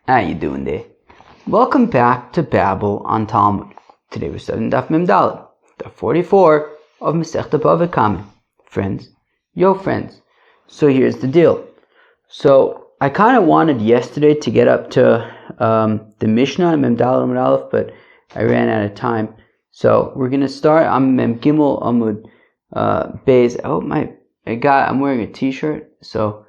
How you doing there? Welcome back to Babel on Talmud. Today we're studying Daf Mem Dalet, Daf 44 of Masechta BavaKama. Friends, so here's the deal. So I kind of wanted yesterday to get up to the Mishnah, Mem Dalet Amud Aleph, but I ran out of time. So we're going to start on Mem Gimel Amud Beis. I'm wearing a t-shirt, so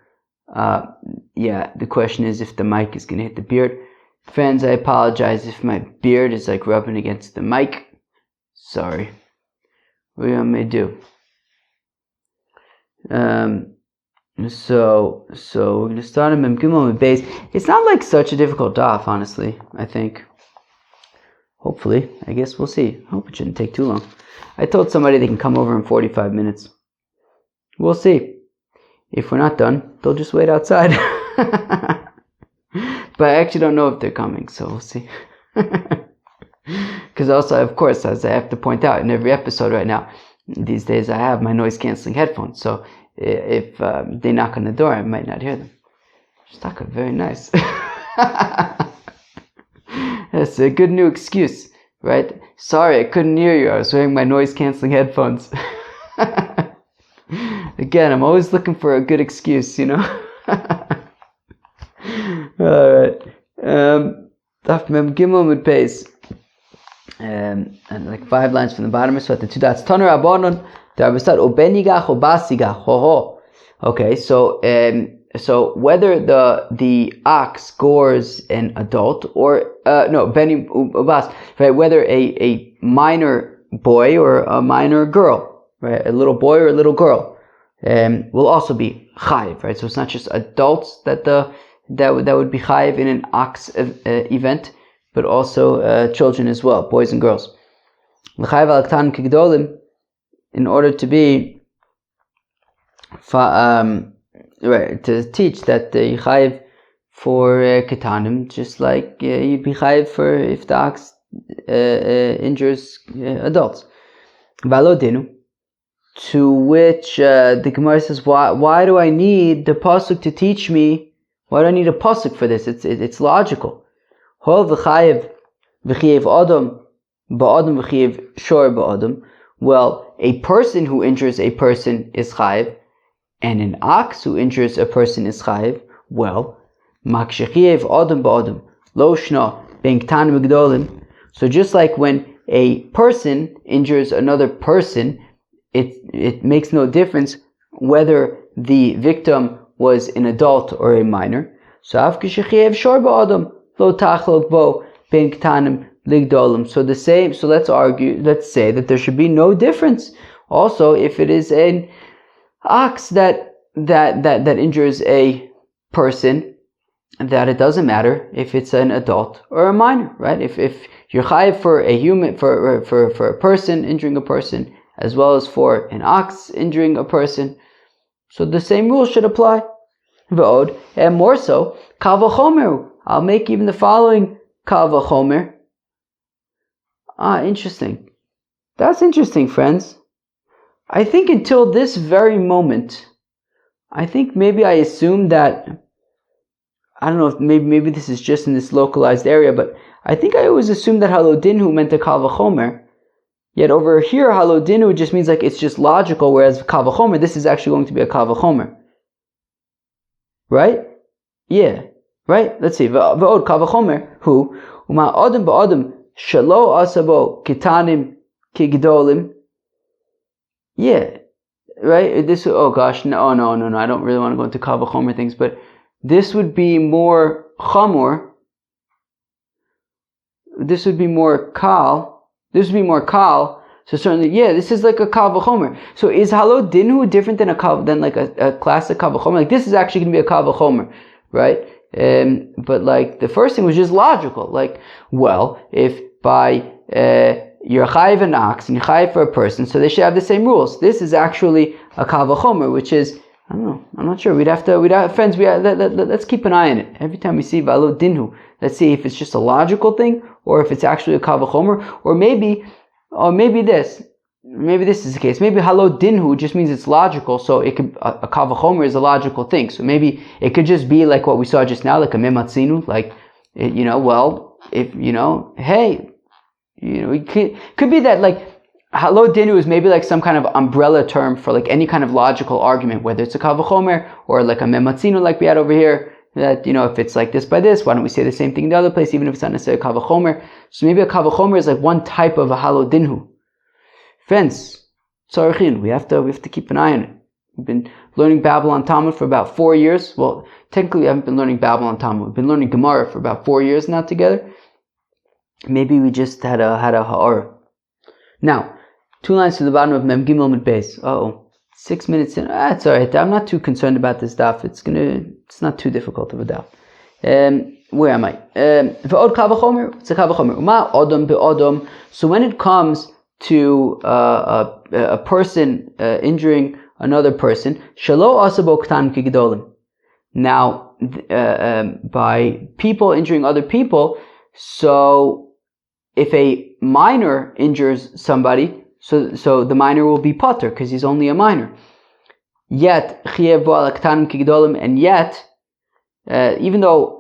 the question is if the mic is going to hit the beard. Friends, I apologize if my beard is like rubbing against the mic. Sorry. What do you want me to do? So we're going to start on Mem Gimel Amud Beis. It's not like such a difficult daf, honestly, I think. Hopefully. I guess we'll see. I hope it shouldn't take too long. I told somebody they can come over in 45 minutes. We'll see. If we're not done, they'll just wait outside. But I actually don't know if they're coming, so we'll see. Because also, of course, as I have to point out in every episode right now, these days I have my noise-canceling headphones, so if they knock on the door, I might not hear them. Shtaka, very nice. That's a good new excuse, right? Sorry, I couldn't hear you. I was wearing my noise-canceling headphones. Again, I'm always looking for a good excuse, you know? Alright. Daf Mem Gimel Amud Beis. And like 5 lines from the bottom, so at the 2 dots. Taner Rabbanon, D'Arbasat, O Benigach, O Basigach, ho ho. Okay, so whether the ox gores an adult or, Beni Ubas, right, whether a minor boy or a minor girl, right, a little boy or a little girl, will also be chayiv, right? So it's not just adults that would be chayiv in an ox event, but also children as well, boys and girls. L'chayiv al ketanim k'gedolim, in order to be to teach that you chayiv for ketanim, just like you'd be chayiv for if the ox injures adults. Valodinu. To which the Gemara says, why do I need the pasuk to teach me? Why do I need a pasuk for this? It's logical. Well, a person who injures a person is chayiv, and an ox who injures a person is chayiv. Well, so just like when a person injures another person, it makes no difference whether the victim was an adult or a minor. So let's say that there should be no difference. Also, if it is an ox that injures a person, that it doesn't matter if it's an adult or a minor, right? If you're chayiv for a human, for a person injuring a person, as well as for an ox injuring a person, so the same rule should apply. V'od, and more so, kal v'chomer. I'll make even the following kal v'chomer. Interesting. That's interesting, friends. I think until this very moment, I think maybe I assumed that, I don't know if maybe this is just in this localized area, but I think I always assumed that halodinhu meant a kal v'chomer. Yet over here, halodinu just means like it's just logical, whereas kal v'chomer, this is actually going to be a kal v'chomer. Right? Yeah. Right? Let's see. V'od kal v'chomer, hu, uma adam ba'adam, shalo asabo kitanim kigdolim. Yeah. Right? This, oh gosh, no, I don't really want to go into kal v'chomer things, but this would be more chamor. This would be more kal. This would be more kal. So certainly, this is like a kal v'chomer. So is halodinu different than a classic kal v'chomer? Like this is actually going to be a kal v'chomer, right? But like the first thing was just logical. Like, well, if by you're chayiv an ox and you're chayiv for a person, so they should have the same rules. This is actually a kal v'chomer, which is, I don't know, I'm not sure. Friends, let's keep an eye on it. Every time we see valodinu, let's see if it's just a logical thing, or if it's actually a kal v'chomer, or maybe this is the case. Maybe halodinhu just means it's logical, so it could, a kal v'chomer is a logical thing. So maybe it could just be like what we saw just now, like a mematzinu, like it could be that like halo dinu is maybe like some kind of umbrella term for like any kind of logical argument, whether it's a kal v'chomer or like a mematzino like we had over here. That if it's like this by this, why don't we say the same thing in the other place, even if it's not necessarily a kal v'chomer? So maybe a kal v'chomer is like one type of a halo dinu. Friends, tzarichin, we have to keep an eye on it. We've been learning Babylon Talmud for about 4 years. Well, technically we haven't been learning Babylon Talmud. We've been learning Gemara for about 4 years now together. Maybe we just had a ha'ara. Now, 2 lines to the bottom of Mem Gimel Mid Beis. 6 minutes in. It's alright. I'm not too concerned about this daf. It's not too difficult of a daf. Where am I? V'od kal v'chomer. It's a kal v'chomer. Uma odom be'odom. So when it comes to a person injuring another person, shelo asabo k'tanim k'gedolim. Now, by people injuring other people, so if a minor injures somebody, so the minor will be pater because he's only a minor. Yet chiev bo al k'tanim k'gedolim, and yet even though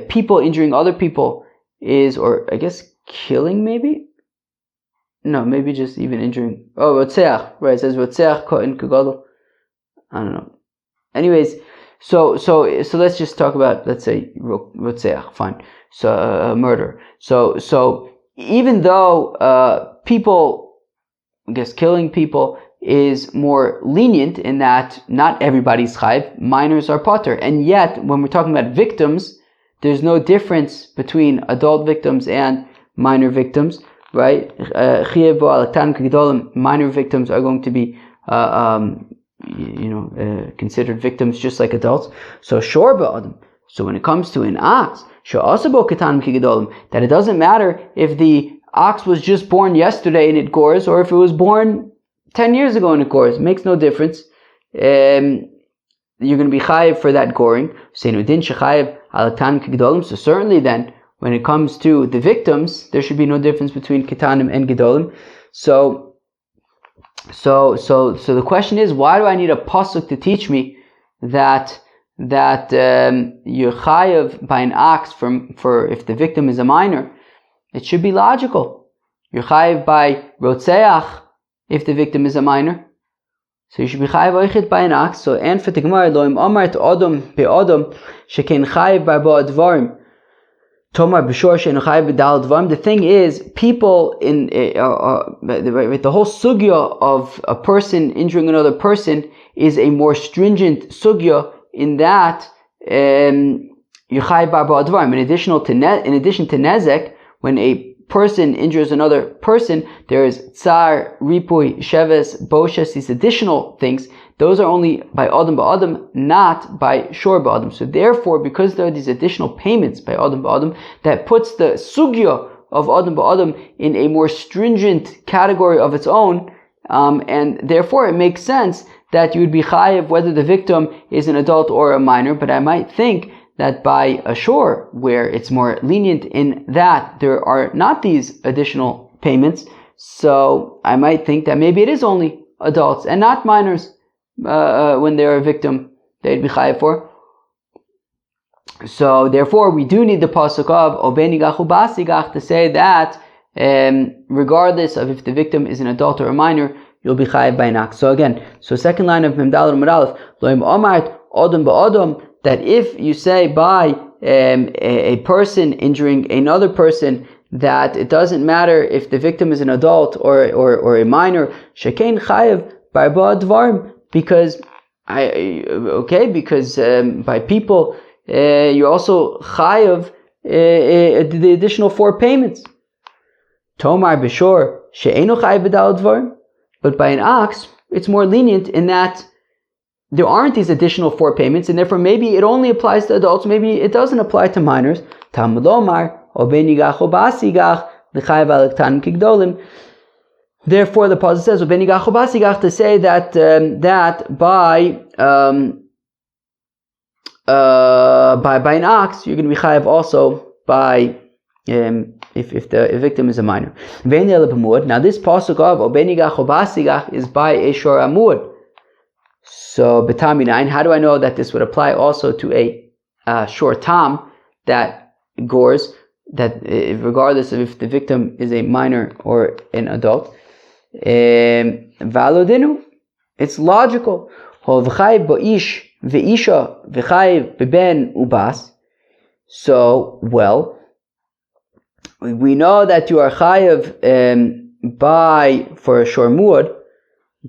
people injuring other people is, or I guess killing maybe. No, maybe just even injuring. Rotzeach, right? It says Rotzeach kohen k'gadol. I don't know. Anyways, so let's just talk about, let's say Rotzeach, fine. So murder. So even though people, I guess killing people is more lenient in that not everybody's chayiv, minors are pater, and yet when we're talking about victims, there's no difference between adult victims and minor victims. Right? Minor victims are going to be, considered victims just like adults. So shor ba'adam. So when it comes to an ox, that it doesn't matter if the ox was just born yesterday and it gores, or if it was born 10 years ago and it gores. It makes no difference. You're going to be chayiv for that goring. So certainly then, when it comes to the victims, there should be no difference between Ketanim and Gedolim. So the question is, why do I need a pasuk to teach me that you're chayav by an ox for if the victim is a minor? It should be logical. You're chayav by Rotzeach if the victim is a minor. So you should be chayav oichet by an ox. So and for the Gemara, loim omar to odom be'odom sheken chayav by bo'advarim. The thing is, people in the whole sugya of a person injuring another person is a more stringent sugya in that in addition to nezek, when a person injures another person, there is tsar, ripui, sheves, boshes, these additional things. Those are only by Adam Ba'adam, not by Shor Ba'adam. So therefore, because there are these additional payments by Adam Ba'adam, that puts the sugya of Adam Ba'adam in a more stringent category of its own, and therefore it makes sense that you would be chayiv whether the victim is an adult or a minor. But I might think that by a Shor, where it's more lenient in that there are not these additional payments, so I might think that maybe it is only adults and not minors. When they're a victim, they'd be chayav for. So therefore, we do need the pasuk of obenigach ubasigach to say that regardless of if the victim is an adult or a minor, you'll be chayav by an ox. So again, second line of Memdal Amud Aleph, loim omart odom ba'odom, that if you say by a person injuring another person, that it doesn't matter if the victim is an adult or a minor, shekain chayav by ba'advarim. Because by people you're also chayav the additional 4 payments. Tomar b'shor she'enu chayav b'dal dvar, but by an ox it's more lenient in that there aren't these additional 4 payments, and therefore maybe it only applies to adults, maybe it doesn't apply to minors. Talmud lomar obenigach obasigach l'chayav al k'tanim k'gdolim. Therefore, the pasuk says, to say that by an ox, you're going to be chayav also by if the victim is a minor. Now, this pasuk of is by a shor amud. So, b'tam minayin, how do I know that this would apply also to a shor tam? That gores, that regardless of if the victim is a minor or an adult. Valodinu, it's logical. So, well, we know that you are chayav for a shormud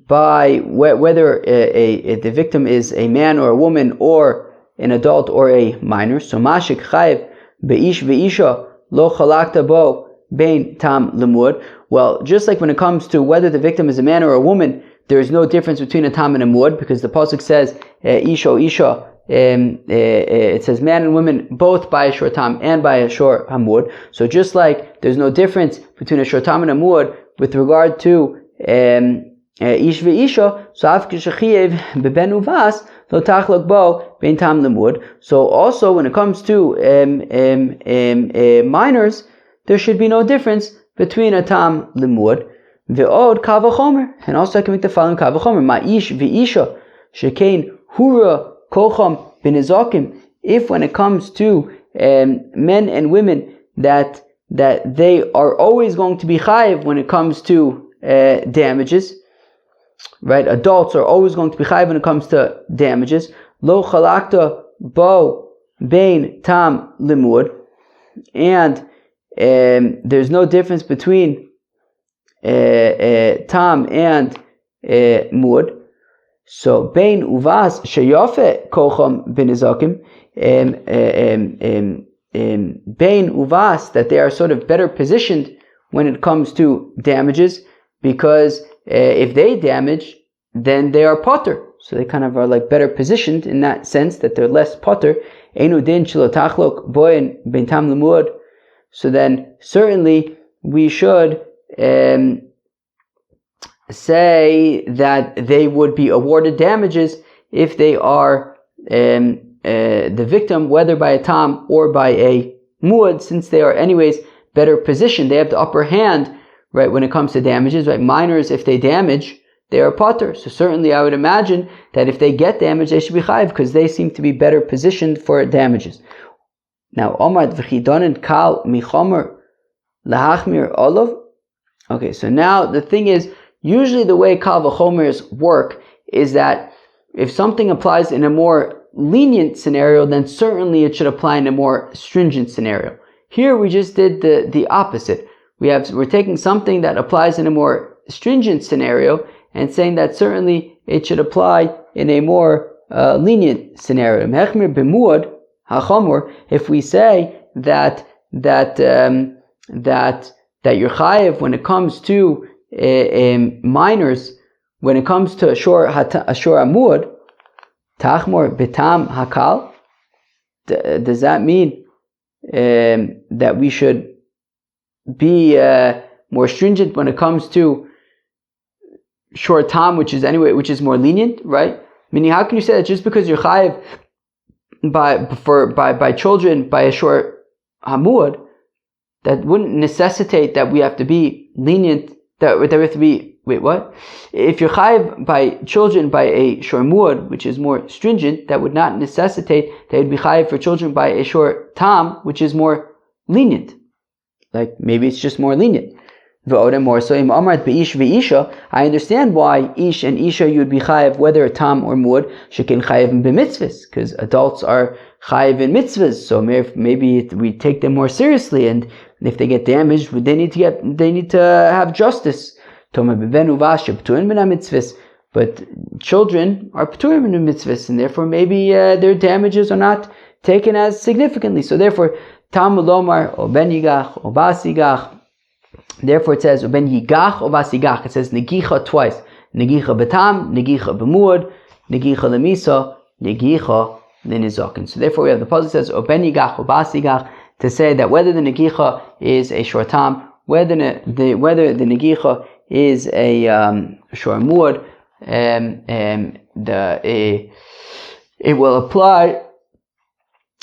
by whether the victim is a man or a woman or an adult or a minor. So mashik chayav beish veisha lo chalakta bo bein tam lemud. Well, just like when it comes to whether the victim is a man or a woman, there is no difference between a tam and a mud, because the pasuk says isha. It says man and woman both by a shor tam and by a shor hamud. So just like there's no difference between a shor tam and a mud with regard to ish veisha, so afkishachiyev beben uvas lo tachlok bo bein tam lemud. So also when it comes to minors, there should be no difference between a tam lemud ve'od kavachomer. And also I can make the following kavachomer: ma'ish veisha shekein hura kocham benizakim. If when it comes to men and women that they are always going to be chayiv when it comes to damages, right? Adults are always going to be chayiv when it comes to damages. Lo chalakta bo bein tam limud, and there's no difference between tam and mud. So bein uvas sheyafe kocham benizakim, bein uvas, that they are sort of better positioned when it comes to damages, because if they damage, then they are potter. So they kind of are like better positioned in that sense that they're less potter. Einu din shelo tachlok boin bein tam lemud. So then certainly we should say that they would be awarded damages if they are the victim, whether by a tam or by a muad, since they are anyways better positioned. They have the upper hand, right, when it comes to damages, right? Minors, if they damage, they are potter. So certainly I would imagine that if they get damage, they should be chayiv, because they seem to be better positioned for damages. Now, Omar v'chidonin kal michomer lahachmir olav. Okay, so now the thing is, usually the way kal v'chomers work is that if something applies in a more lenient scenario, then certainly it should apply in a more stringent scenario. Here we just did the opposite. We're taking something that applies in a more stringent scenario and saying that certainly it should apply in a more lenient scenario. Mechmir b'muad hachomor. If we say that you're chayiv when it comes to minors, when it comes to ashor amud, tachmor betam hakal. Does that mean that we should be more stringent when it comes to shor tam, which is more lenient, right? Meaning, how can you say that just because you're chayiv by children by a shor hamud, that wouldn't necessitate that we have to be lenient? That we have to be, wait, what? If you're chayiv by children by a shor muad, which is more stringent, that would not necessitate that you'd be chayiv for children by a shor tam, which is more lenient. Like, maybe it's just more lenient. More so, im amrat beish veisha, I understand why ish and isha you would be chayiv whether tam or muad, shekin chayiv b'mitzvahs, because adults are chayiv in mitzvahs. So maybe we take them more seriously, and if they get damaged, they need to have justice. But children are p'turim in mitzvahs, and therefore maybe their damages are not taken as significantly. So therefore, tam ulomar o ben yigach o bas yigach. Therefore it says ben yigach o bas yigach. It says negicha twice. Negicha betam, negicha b'muad, negicha lemisa, negicha lenizakin. So therefore we have the pasuk says o ben yigach o bas yigach, to say that whether the negicha is a shor tam, whether the negicha is a shor muad, it will apply.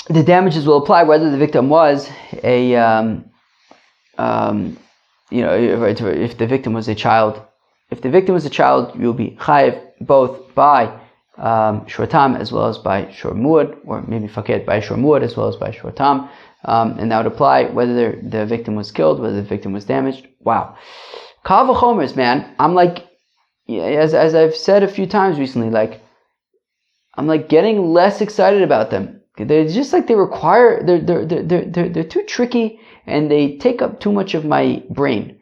The damages will apply whether the victim was a if the victim was a child. If the victim was a child, you'll be chayiv both by shor tam as well as by shor muad, or maybe fakir by shor muad as well as by shor tam. and that would apply whether the victim was killed, whether the victim was damaged. Wow. Kal v'chomers, man. I'm like, as I've said a few times recently, like, I'm like getting less excited about them. They're just like they're too tricky, and they take up too much of my brain,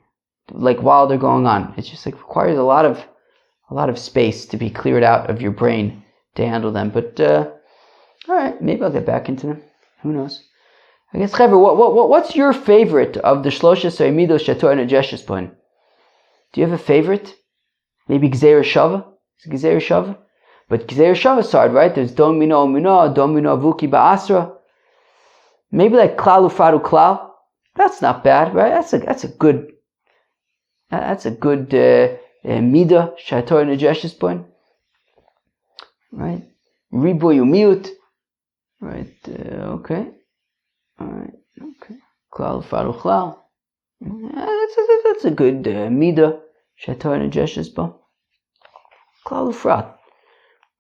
like while they're going on. It's just like requires a lot of space to be cleared out of your brain to handle them. But all right, maybe I'll get back into them. Who knows? I guess, Chaver, what's your favorite of the Shlosha Soimidos Shator Nejeshes Poin? Do you have a favorite? Maybe Gzeir Shava? Is it Gzeir Shava? But Gzeir Shava is hard, right? There's Dom Mino Mino, Dom Mino Avuki Ba'asra. Maybe like Klal Ufradu Klal. That's not bad, right? That's a good Mida Shator Nejeshes Poin. Right? Ribu Yumiut. Right, okay. Alright, okay. Klal Ufradu Klal. That's a good Mida Shator Nejeshes Poin. Klal Ufrad.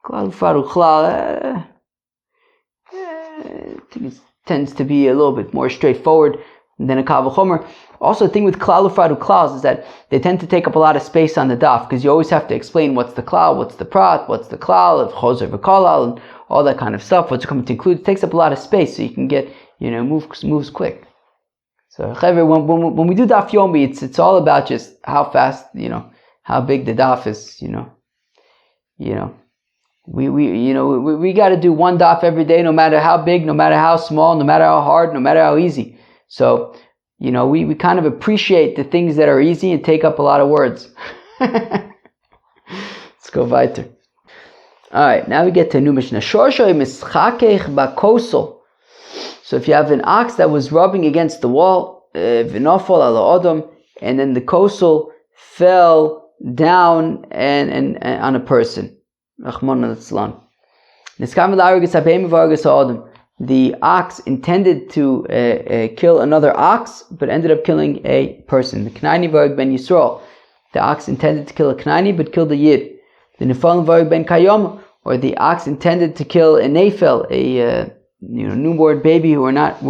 Klal Ufradu Klal. I think it tends to be a little bit more straightforward than a Kal V'chomer. Also, the thing with Klal Ufradu Klal is that they tend to take up a lot of space on the daf, because you always have to explain what's the Klal, what's the Prat, what's the Klal, Choser V'kolal, and all that kind of stuff. What's coming to include, it takes up a lot of space, so you can get, moves quick. So, when we do daf yomi, it's all about just how fast, how big the daf is, we got to do one daf every day, no matter how big, no matter how small, no matter how hard, no matter how easy. So, we kind of appreciate the things that are easy and take up a lot of words. Let's go weiter. Alright, now we get to a new Mishnah. So if you have an ox that was rubbing against the wall, and then the kosel fell down and on a person. The ox intended to kill another ox, but ended up killing a person. The ox intended to kill a Knani, but killed a Yid. Or the ox intended to kill a Nefel, a newborn baby who we're not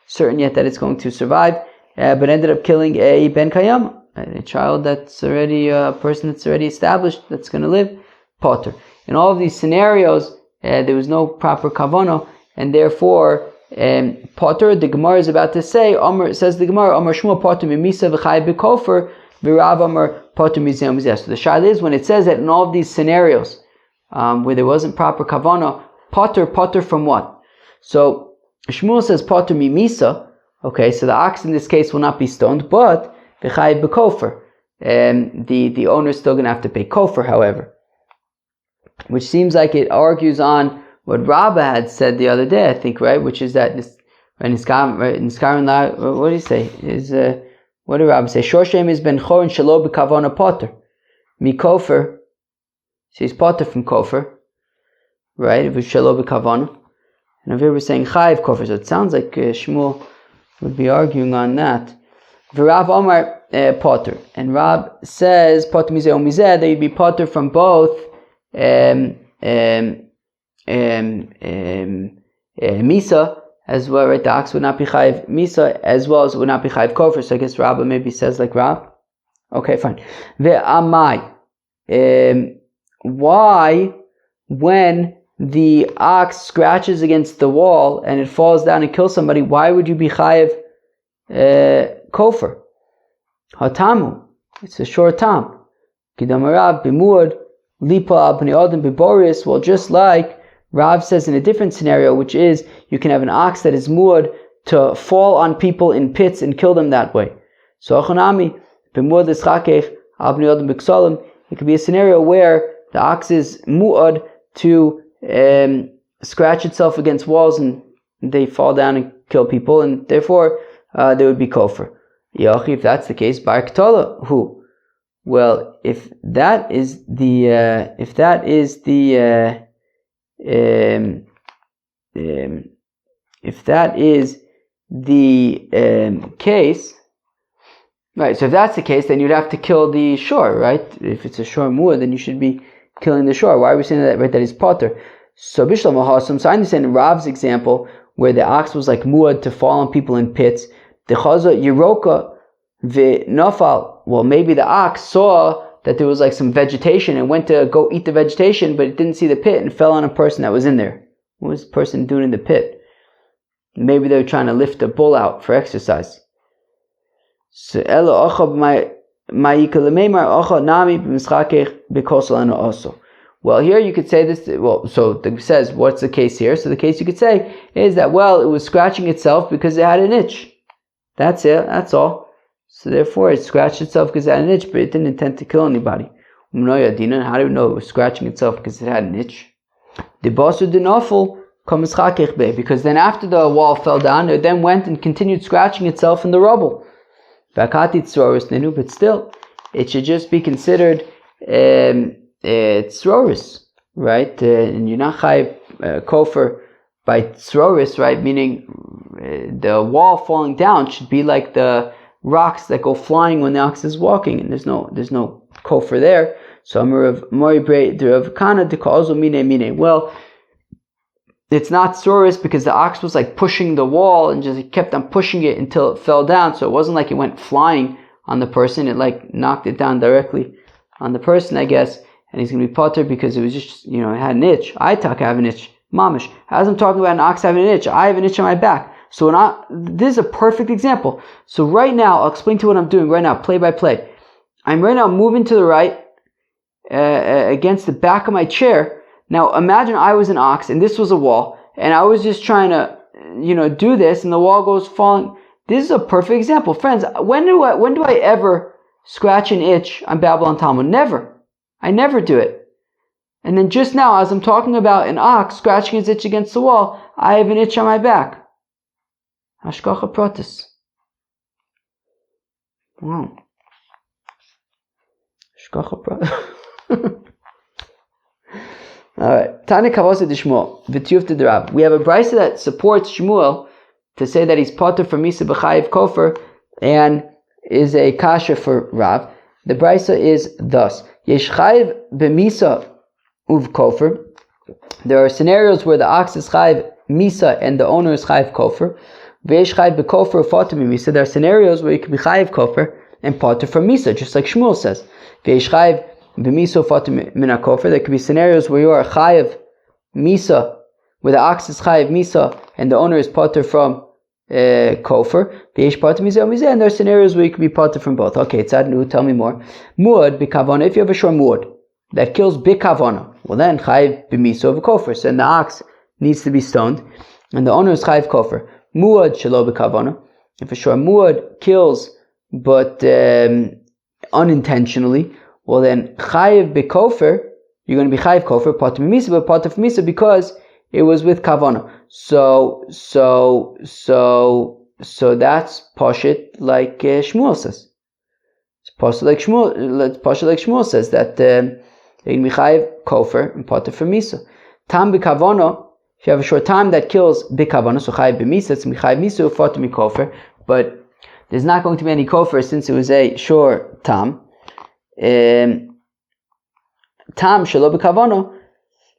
certain yet that it's going to survive, but ended up killing a Ben Kayam, a child that's already a person that's already established, that's going to live. Potter. In all of these scenarios, there was no proper kavana, and therefore, Potter, the Gemara is about to say, says the Gemara, Amar Shmuel Potter mimisa v'chay b'kofer v'rav Amar Potter mizeh umizeh. So the shayla is, when it says that in all of these scenarios, where there wasn't proper kavana, Potter from what? So Shmuel says Potter mimisa. Okay, so the ox in this case will not be stoned, but v'chay b'kofer, the owner is still going to have to pay kofer, however. Which seems like it argues on what Rabba had said the other day, I think, right? Which is that what do you say? What did Rabba say? Shoshem is ben chorin shelo b'kavona potter. Mi kofer. So he's potter from kofer. Right? If it's shelo b'kavona. And over here we're saying chayiv kofer. So it sounds like Shmuel would be arguing on that. V'Rav Omar potter. And Rab says, potter mizeh o mizeh, that you'd be potter from both Misa as well, right? The ox would not be chayiv Misa as well as it would not be chayiv Kofer. So I guess Rabbah maybe says like Rab. Okay, fine. Ve'amai. Why, when the ox scratches against the wall and it falls down and kills somebody, why would you be chayiv Kofer? Hatamu. It's a short tam. Kidamarav b'muad. Well, just like Rav says in a different scenario, which is you can have an ox that is muad to fall on people in pits and kill them that way. So it could be a scenario where the ox is muad to scratch itself against walls and they fall down and kill people, and therefore there would be kofar. If that's the case, bar k'tola, who? Well, if that is the case, right? So if that's the case, then you'd have to kill the shore, right? If it's a shore muad, then you should be killing the shore. Why are we saying that? Right, that is potter. So Bishlam Mahasam. So I understand Rav's example where the ox was like muad to fall on people in pits. The chaza yiroka v'nafal. Well, maybe the ox saw that there was like some vegetation and went to go eat the vegetation, but it didn't see the pit and fell on a person that was in there. What was the person doing in the pit? Maybe they were trying to lift a bull out for exercise. So well, here you could say this. Well, so it says, what's the case here? So the case you could say is that, well, it was scratching itself because it had an itch. That's it. That's all. So therefore, it scratched itself because it had an itch, but it didn't intend to kill anybody. How do we know it was scratching itself because it had an itch? Because then after the wall fell down, it then went and continued scratching itself in the rubble. But still, it should just be considered tzroris, right? And you're not chayiv kofar by tzroris, right? Meaning the wall falling down should be like the rocks that go flying when the ox is walking, and there's no kofar there. So well, it's not tzroris because the ox was like pushing the wall and just kept on pushing it until it fell down. So it wasn't like it went flying on the person. It like knocked it down directly on the person, I guess. And he's going to be potter because it was just, it had an itch. I have an itch. Mamish. As I'm talking about an ox having an itch, I have an itch on my back. So this is a perfect example. So right now, I'll explain to you what I'm doing right now, play by play. I'm right now moving to the right against the back of my chair. Now imagine I was an ox and this was a wall, and I was just trying to, do this, and the wall goes falling. This is a perfect example, friends. When do I ever scratch an itch on Babylon Talmud? Never. I never do it. And then just now, as I'm talking about an ox scratching his itch against the wall, I have an itch on my back. Hashgacha pratis. Wow. Hashgacha pratis. Alright. Tani kavose de Shmuel. V'tiyuf de Rab. We have a brisa that supports Shmuel to say that he's potter for Misa b'chayiv kofer and is a kasha for Rav. The brisa is thus. Yesh chayiv b'misa uv kofer. There are scenarios where the ox is chayiv misa and the owner is chayiv kofer. V'yesh chayiv b'kofer ufater misa. There are scenarios where you can be chayiv kofer and potter for misa, just like Shmuel says. V'yesh chayiv b'misa ufater mina kofer. There could be scenarios where you are chayiv misa, where the ox is chayiv misa and the owner is potter from kofer. V'yesh potter misa misa. And there are scenarios where you can be potter from both. Okay, tzadnu, tell me more. Muad b'kavana. If you have a shor muad that kills b'kavana, well then chayiv b'misa v'kofer. So then the ox needs to be stoned, and the owner is chayiv kofer. Muad shelo b'kavana. If a shor muad kills but unintentionally, well then chayiv b'kofer, you're going to be chayiv kofer, potter b'misa, but potter b'misa because it was with kavana. So that's pashit like Shmuel says. It's pashit like Shmuel says that you can be chayiv kofer and potter for misa. Tam b'kavana. If you have a short time that kills b'kavana, so chayiv b'misa, it's chayiv misa ufater mikofer. But there's not going to be any kofer since it was a short tam. Tam shelo b'kavana.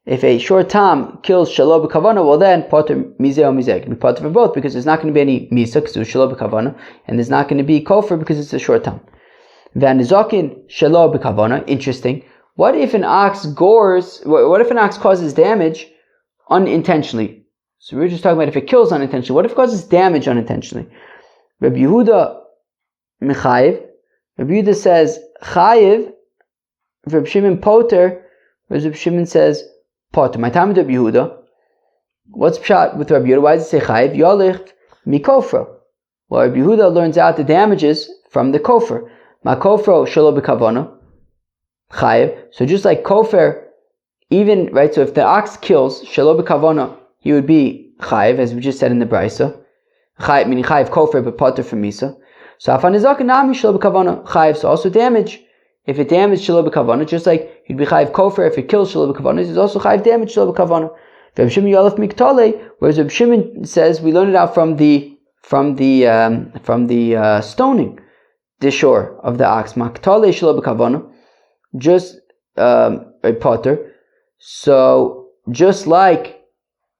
If a short tam kills shelo b'kavana, well then potter mizeh or mizeh. It can be potter for both because there's not going to be any misa because it was shelo b'kavana, and there's not going to be kofer because it's a short tam. V'anizokin shelo b'kavana. Interesting. What if an ox gores? What if an ox causes damage unintentionally? So we were just talking about if it kills unintentionally. What if it causes damage unintentionally? Rabbi Yehuda mechayiv. Rabbi Yehuda says chayiv. Rabbi Shimon poter. Rabbi Shimon says poter. My time with Rabbi Yehuda. What's pshat with Rabbi Yehuda? Why does it say chayiv? Yolich mikofra. Well, Rabbi Yehuda learns out the damages from the kofer. Ma kofro shelo b'kavana chayiv. So just like kofer, even right. So if the ox kills shelo b'kavana, he would be chayiv, as we just said in the brisa. Chayiv meaning chayiv kofer, but potter from misa. So afanizakin nami shelo b'kavana chayiv. So also damage. If it damaged shelo b'kavana, just like he'd be chayiv kofer if it kills shelo b'kavana, he's also chayiv damage shelo b'kavana. Rabbi Shimon yalef miktale, whereas Rabbi Shimon says we learn it out from the stoning, the shore of the ox. Maktale shelo b'kavana, just a potter. So just like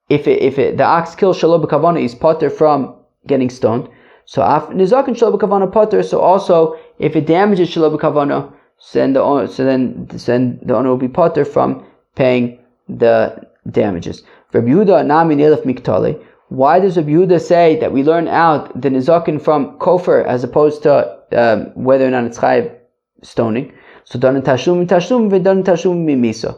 if the ox kills shelo b'kavana, he's potter from getting stoned. So nizakin shelo b'kavana potter. So also if it damages shelo b'kavana, then the owner will be potter from paying the damages. Rabbi Yehuda nami nelef miktale. Why does Rabbi Yehuda say that we learn out the nizakin from kofar as opposed to whether or not it's chayiv stoning? So dan tashlum v'dan tashlum mimisa.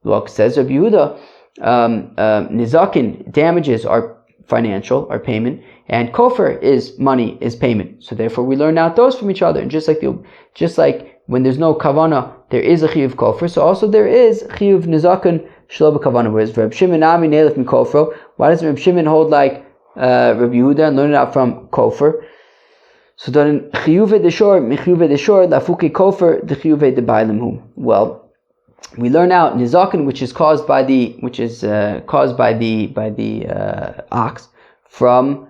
Look, says Rabbi Yehuda, nizakin damages are financial, are payment, and kofar is money, is payment. So therefore, we learn out those from each other. And just like when there's no kavana, there is a chiyuv kofar. So also there is chiyuv nizakin shelo b'kavana. Whereas Reb Shimon nami nelef mikofro. Why does Reb Shimon hold like Reb Yehuda and learn it out from kofar? So then chiyuve deshor michiyuve deshor lafuke kofar the chiyuve de bailimhu. Well, we learn out nizakin, which is caused by the ox from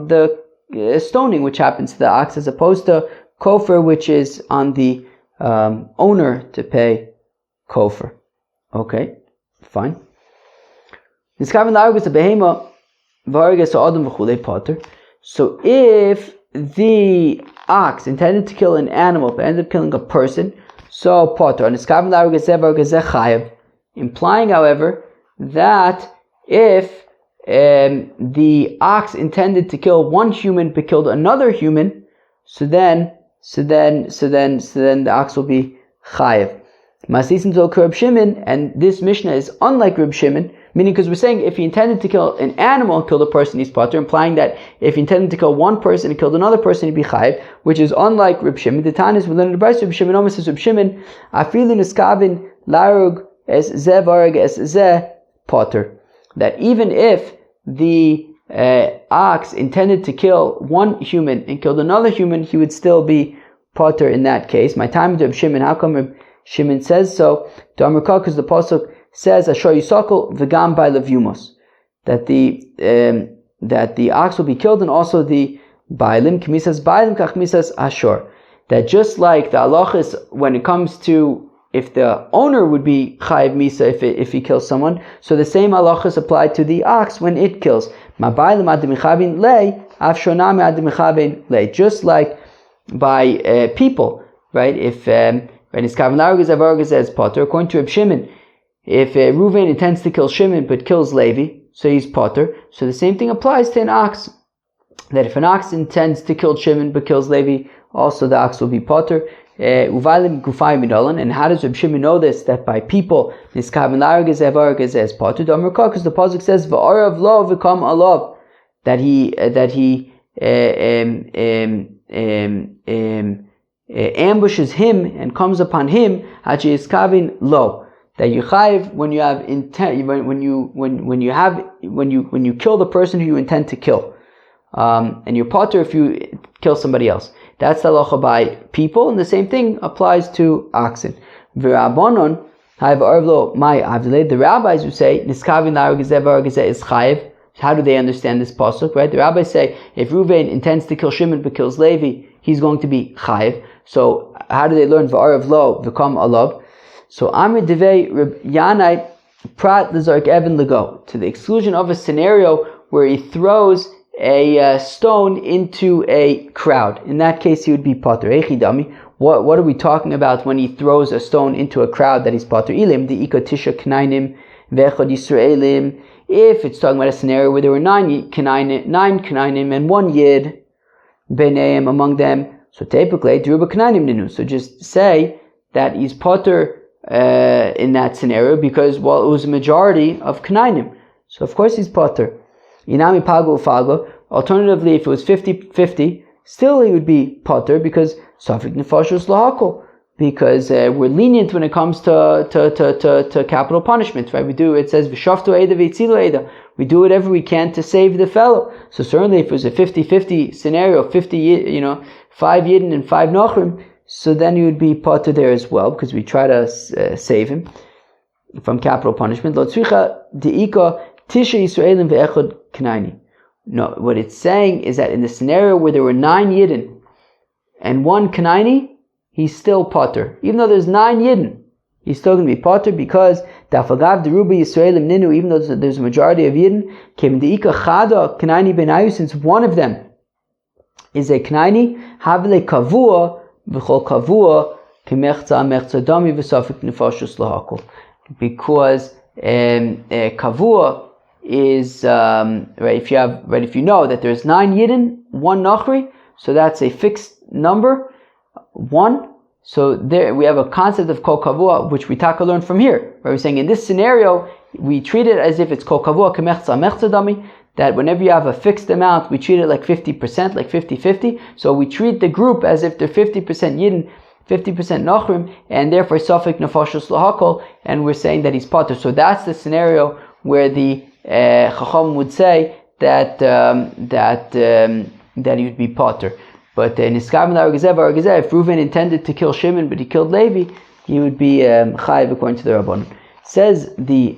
the stoning which happens to the ox, as opposed to kofar, which is on the owner to pay kofar. Okay, fine. So if the ox intended to kill an animal but ended up killing a person, so potter. Implying, however, that if the ox intended to kill one human but killed another human, so then the ox will be chayiv. And this Mishnah is unlike Reb Shimon, meaning because we're saying if he intended to kill an animal and killed a person, he's potter, implying that if he intended to kill one person and killed another person, he'd be chayiv, which is unlike Reb Shimon. The Tanis we learn in the Brayso, Reb Shimon almost says Reb Shimon, afilu niskavin larug es ze varag es ze potter. That even if the ox intended to kill one human and killed another human, he would still be potter in that case. My time to Reb Shimon, how come Reb Shimon says so? Because the pasuk says Ashar Yisakol v'gam by levyumos, that the ox will be killed and also the bailim kmisas bailim kachmisas ashor. That just like the halachas when it comes to if the owner would be chayiv misa if he kills someone, so the same halachas apply to the ox when it kills. Ma bailim ad michabin lei afshonam ad michabin lei. Just like by people, right? If when it's kavan larugaz says potter, according to Reb Shimon, if Reuven intends to kill Shimon but kills Levi, so he's potter. So the same thing applies to an ox. That if an ox intends to kill Shimon but kills Levi, also the ox will be potter. And how does Reb Shimon know this? That by people, this kavan larugaz is potter. Because the pasuk says v'arav lo v'kam alav, that he ambushes him and comes upon him. Hachi is kavin lo. That you chayiv when you have intent, when you kill the person who you intend to kill, and you're potter if you kill somebody else. That's the halacha by people, and the same thing applies to oxen. V'rabbanon hayiv arvlo my avdilei. The rabbis who say niskavin larugazeh is chayiv. How do they understand this pasuk? Right? The rabbis say if Reuven intends to kill Shimon but kills Levi, he's going to be chayiv. So how do they learn v'arav lo v'kam alav? So Amr Devei Reb Yanai Prat Lizark Evan Lego, to the exclusion of a scenario where he throws a stone into a crowd. In that case, he would be potter. Echidami. What are we talking about when he throws a stone into a crowd that he's potter? Ilim the ikotisha knainim vechad Yisraelim. If it's talking about a scenario where there were nine knainim and one yid beneim among them, so typically druba knainim ninu. So just say that he's potter in that scenario because, well, it was a majority of Knainim. So of course he's potter. Inami pago ufago. Alternatively, if it was 50-50, still he would be potter because safik nefashos lahakol. Because we're lenient when it comes to capital punishment, right? It says v'shaftu eida v'yitzilu eida. We do whatever we can to save the fellow. So certainly if it was a 50-50 scenario, 5 yidden and 5 nochrim, so then you would be potter there as well, because we try to save him from capital punishment. No, what it's saying is that in the scenario where there were 9 yidden and 1 kanaini, he's still potter. Even though there's 9 yidden he's still going to be potter because Dafagav Deruba Yisraelim Ninu, even though there's a majority of Yidden, Kim Deika Chada Knaini Benayu, since one of them is a Knaini, Havle Kavua, V'chol Kavua, Kimechza Mechza Dami V'safik Nefashus Lahakol. Because Kavua is right. If you know that there's 9 Yidden, 1 Nachri, so that's a fixed number, 1. So there we have a concept of kol kavua, which we learned from here. Right? We're saying in this scenario, we treat it as if it's kol kavua kemechza mechza dami, that whenever you have a fixed amount, we treat it like 50%, like 50-50. So we treat the group as if they're 50% Yidden, 50% Nachrim, and therefore Safik Nefashos Lahakol, and we're saying that he's potter. So that's the scenario where the Chacham would say that he would be potter. But in Iskavim Argezev, if Reuven intended to kill Shimon, but he killed Levi, he would be chayiv according to the Rabbanon. Says the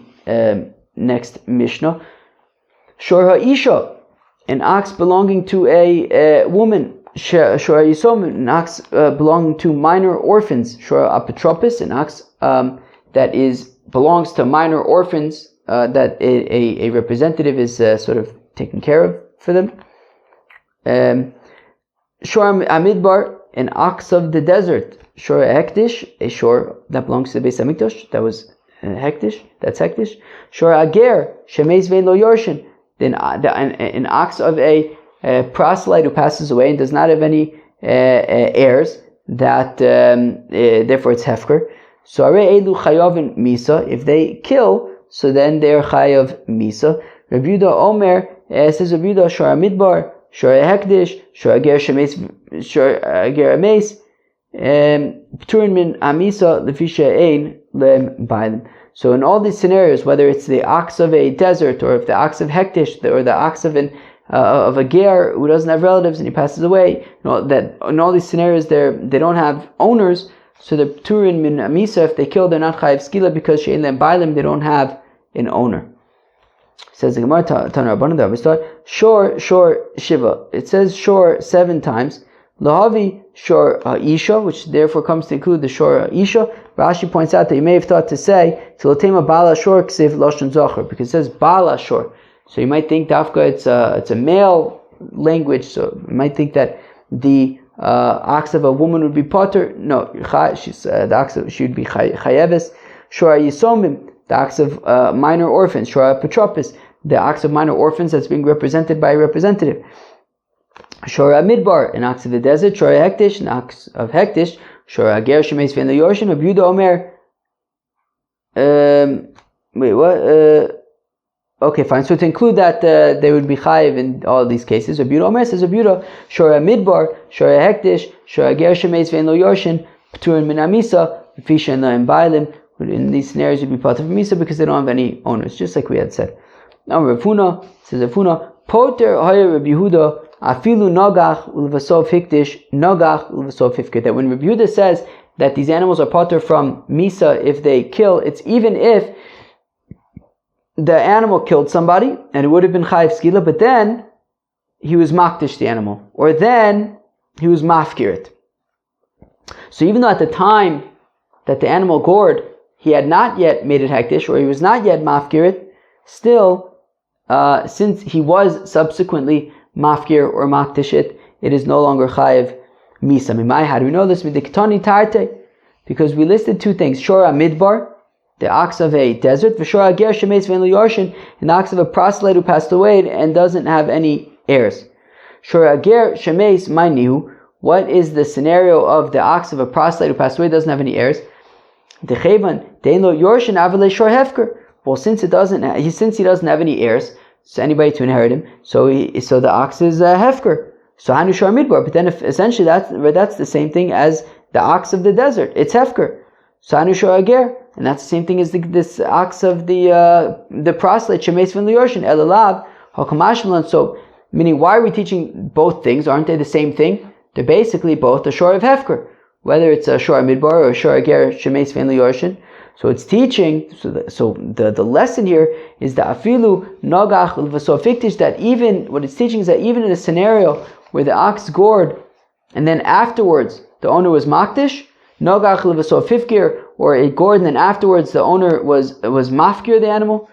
next Mishnah, Shor ha'isha, an ox belonging to a woman, Shor ha'yisom, an ox belonging to minor orphans, Shor ha'apotropis, an ox that belongs to minor orphans, that a representative is sort of taken care of for them. Shor Amidbar, an ox of the desert. Shor Hektish, a shor that belongs to the Beis Hamikdash, that was Hektish, that's Hektish. Shor Ager, Shemeis Vein Lo Yorshin, an ox of a proselyte who passes away and does not have any heirs, that therefore it's Hefker. So Are Elu Chayovin Misa, if they kill, so then they're Chayav Misa. Rabbi Yehuda Omer, says Rabbi Yehuda, Shor Amidbar, Shor Hekdish, Shor Ager Shemeis, Shor Ager Ameis, Pturin Min Amisa Lefisha Ein Lem Bailim. So in all these scenarios, whether it's the ox of a desert, or if the ox of Hektish, or the ox of a ger who doesn't have relatives and he passes away, that in all these scenarios they don't have owners, so the Pturin Min Amisa, if they kill, they're not Chayiv Skila because Shein Lem Bailim, they don't have an owner. Says the Gemara, Tana Rabbanan, the Avistad, Shor Shiva. It says Shor 7 times. Lahavi Shor Isha, which therefore comes to include the Shor Isha. Rashi points out that you may have thought to say Tilatema Bala Shor Ksiv Lashon Zachar, because it says Bala Shor. So you might think Dafka it's a male language. So you might think that the ox of a woman would be potter. No, the ox she would be chayeves. Shor Yisomim, the ox of minor orphans. Shor Petropis, the ox of minor orphans that's being represented by a representative. Shor Midbar, an ox of the desert. Shor Hektish, an ox of Hektish. Shor Ager Shemeis Vein Lo Yorshin. Rabbi Yehuda Omer. Wait, what? Okay, fine. So to include that, they would be chayiv in all these cases. Rabbi Yehuda Omer says, Rabbi Yehuda, Shor Midbar, Shor Hektish, Shor Ager Shemeis Vein Lo Yorshin, Pturin Min Amisa, Fisha and Laim Bailim. In these scenarios, would be part of Misa because they don't have any owners, just like we had said. Now Rav Huna says, Rav Huna, Poter Hoyer Rabbi Yehuda, Afilu Nogach Ulvasov Hikdish, Nogach Ulvasov Hifkir. That when Rabbi Yehuda says that these animals are potter from Misa if they kill, it's even if the animal killed somebody and it would have been Chayiv Skila, but then he was Makdish the animal, or then he was Mafkirit. So even though at the time that the animal gored, he had not yet made it Hektish, or he was not yet Mafkirit, still, since he was subsequently Mafkir or Maktishit, it is no longer Chayiv Misa. Mimai, how do we know this? Because we listed 2 things. Shor Midbar, the ox of a desert, V'shor Ager Shemeis Vein Lo Yorshin, an ox of a proselyte who passed away and doesn't have any heirs. Shor Ager Shemeis Mainihu, what is the scenario of the ox of a proselyte who passed away, doesn't have any heirs? Dechevan Dein Lo Yorshin Avalei Shor Hefker. Well, since he doesn't have any heirs, so anybody to inherit him, so the ox is Hefker. So Hanu Shor Midbar. But then essentially that's the same thing as the ox of the desert. It's Hefker. So Hanu Shor Ager, and that's the same thing as this ox of the proselyte Shemeis Vein Lo Yorshin Elalav Hakamashmalan. So meaning, why are we teaching both things? Aren't they the same thing? They're basically both the Shor of Hefker, whether it's a Shor Midbar or a Shor Ager Shemeis Vein Lo Yorshin. So it's teaching. So the lesson here is that afilu nogach l'vasov fiktish, that even what it's teaching is that even in a scenario where the ox gored and then afterwards the owner was makdish, nogach l'vasov fifkir, or it gored and then afterwards the owner was mafkir the animal,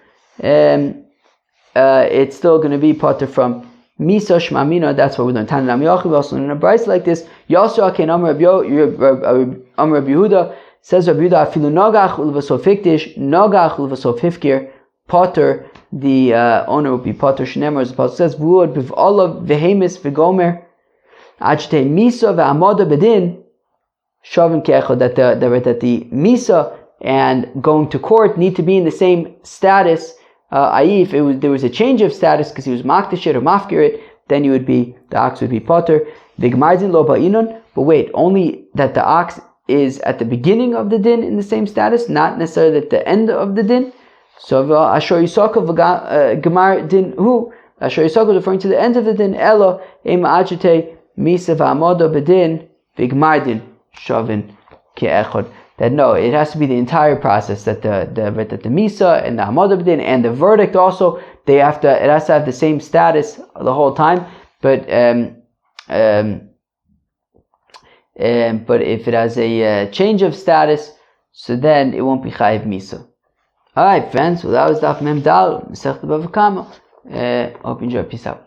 it's still going to be potter from Misa Shmamina. That's what we learn. Tanam Yachiv. We also learn a brayso like this. Yasra Ken Amar Rabbi Yehuda says Rabbi Yehuda Afilu Nagach Ulvasof Hikdish Nagach Ulvasof Hifkir potter. The owner would be potter Shnemer, as the pasuk says. Vuod Biv'olav Vehemis V'Gomer Ajte Misa Ve'Amada Bedin Shavim Ke'echad. That the Misa and going to court need to be in the same status. I.e., if there was a change of status because he was makdashit or mafkirit, then the ox would be potter. Vigmardin lo ba'inon. But wait, only that the ox is at the beginning of the din in the same status, not necessarily at the end of the din. So Ashor Yisakov Gemar din hu. Ashor Yisakov is referring to the end of the din. Elo ema ajite misa v'amodo bedin vigmardin shavin ke'echod. That no, it has to be the entire process, that the misa and the hamad b'din and the verdict also, it has to have the same status the whole time. But if it has a change of status, so then it won't be chayiv misa. All right, friends. Well, that was Daf Mem Dal, Masechet BavaKama. Hope you enjoy. Peace out.